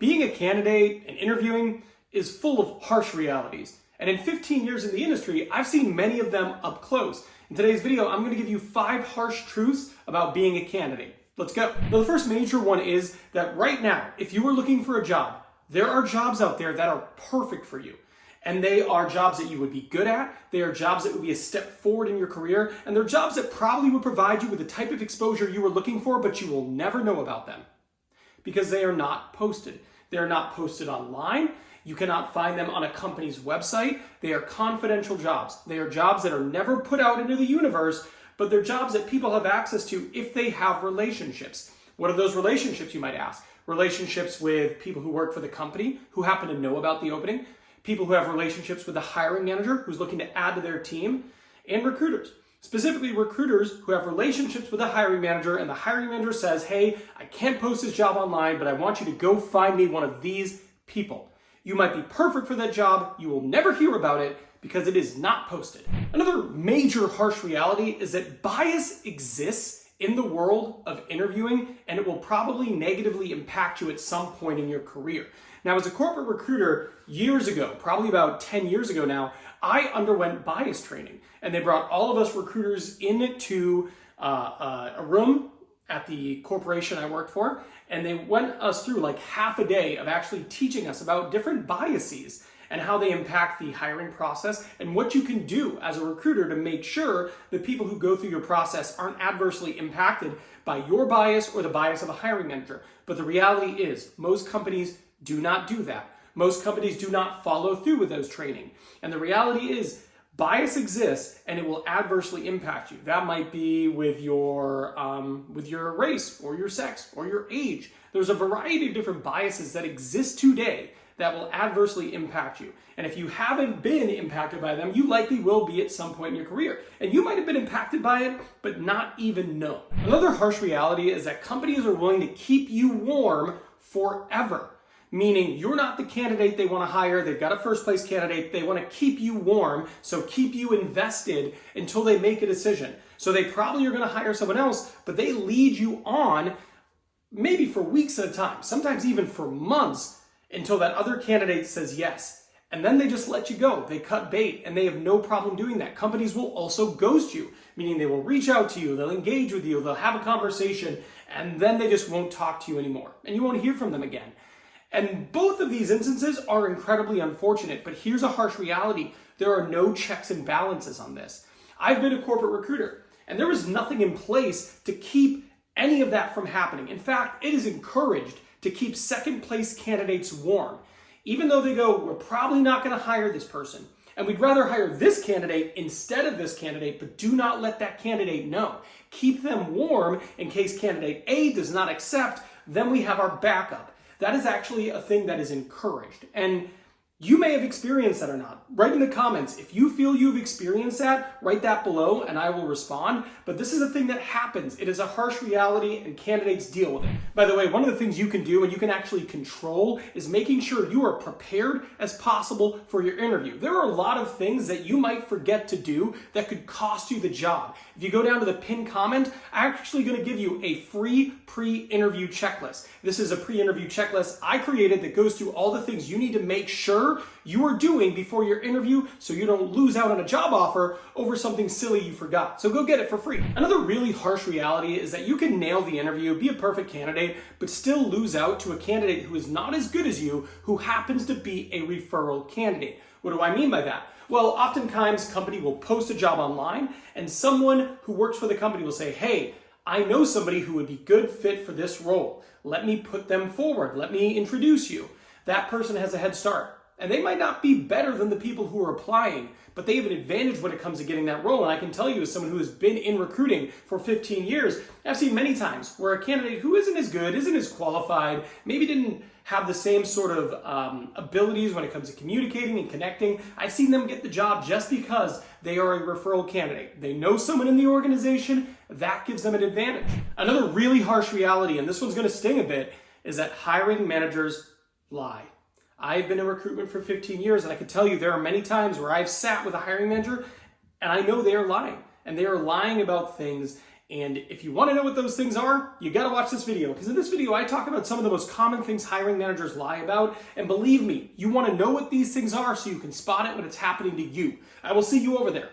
Being a candidate and interviewing is full of harsh realities. And in 15 years in the industry, I've seen many of them up close. In today's video, I'm going to give you 5 harsh truths about being a candidate. Let's go. Now, the first major one is that right now, if you are looking for a job, there are jobs out there that are perfect for you. And they are jobs that you would be good at. They are jobs that would be a step forward in your career. And they're jobs that probably would provide you with the type of exposure you were looking for, but you will never know about them because they are not posted. They are not posted online. You cannot find them on a company's website. They are confidential jobs. They are jobs that are never put out into the universe, but they're jobs that people have access to if they have relationships. What are those relationships, you might ask? Relationships with people who work for the company who happen to know about the opening, people who have relationships with the hiring manager who's looking to add to their team, and recruiters. Specifically, recruiters who have relationships with the hiring manager, and the hiring manager says, hey, I can't post this job online, but I want you to go find me one of these people. You might be perfect for that job. You will never hear about it because it is not posted. Another major harsh reality is that bias exists in the world of interviewing, and it will probably negatively impact you at some point in your career. Now, as a corporate recruiter years ago, probably about 10 years ago now, I underwent bias training, and they brought all of us recruiters into a room at the corporation I worked for, and they went us through like half a day of actually teaching us about different biases and how they impact the hiring process and what you can do as a recruiter to make sure that people who go through your process aren't adversely impacted by your bias or the bias of a hiring manager. But the reality is most companies do not do that. Most companies do not follow through with those training. And the reality is bias exists and it will adversely impact you. That might be with your race or your sex or your age. There's a variety of different biases that exist today that will adversely impact you. And if you haven't been impacted by them, you likely will be at some point in your career. And you might have been impacted by it, but not even know. Another harsh reality is that companies are willing to keep you warm forever. Meaning you're not the candidate they want to hire. They've got a first place candidate. They want to keep you warm, so keep you invested until they make a decision. So they probably are going to hire someone else, but they lead you on maybe for weeks at a time, sometimes even for months until that other candidate says yes. And then they just let you go. They cut bait and they have no problem doing that. Companies will also ghost you, meaning they will reach out to you, they'll engage with you, they'll have a conversation, and then they just won't talk to you anymore. And you won't hear from them again. And both of these instances are incredibly unfortunate, but here's a harsh reality. There are no checks and balances on this. I've been a corporate recruiter, and there was nothing in place to keep any of that from happening. In fact, it is encouraged to keep second place candidates warm. Even though they go, we're probably not going to hire this person, and we'd rather hire this candidate instead of this candidate, but do not let that candidate know. Keep them warm in case candidate A does not accept, then we have our backup. That is actually a thing that is encouraged. And you may have experienced that or not. Write in the comments. If you feel you've experienced that, write that below and I will respond. But this is a thing that happens. It is a harsh reality and candidates deal with it. By the way, one of the things you can do and you can actually control is making sure you are prepared as possible for your interview. There are a lot of things that you might forget to do that could cost you the job. If you go down to the pinned comment, I'm actually going to give you a free pre-interview checklist. This is a pre-interview checklist I created that goes through all the things you need to make sure you are doing before your interview so you don't lose out on a job offer over something silly you forgot. So go get it for free. Another really harsh reality is that you can nail the interview, be a perfect candidate, but still lose out to a candidate who is not as good as you, who happens to be a referral candidate. What do I mean by that? Well, oftentimes a company will post a job online and someone who works for the company will say, hey, I know somebody who would be good fit for this role. Let me put them forward. Let me introduce you. That person has a head start. And they might not be better than the people who are applying, but they have an advantage when it comes to getting that role. And I can tell you, as someone who has been in recruiting for 15 years, I've seen many times where a candidate who isn't as good, isn't as qualified, maybe didn't have the same sort of abilities when it comes to communicating and connecting. I've seen them get the job just because they are a referral candidate. They know someone in the organization, that gives them an advantage. Another really harsh reality, and this one's going to sting a bit, is that hiring managers lie. I've been in recruitment for 15 years, and I can tell you there are many times where I've sat with a hiring manager and I know they are lying. And they are lying about things And if you want to know what those things are, you got to watch this video, because in this video I talk about some of the most common things hiring managers lie about, and believe me, you want to know what these things are so you can spot it when it's happening to you. I will see you over there.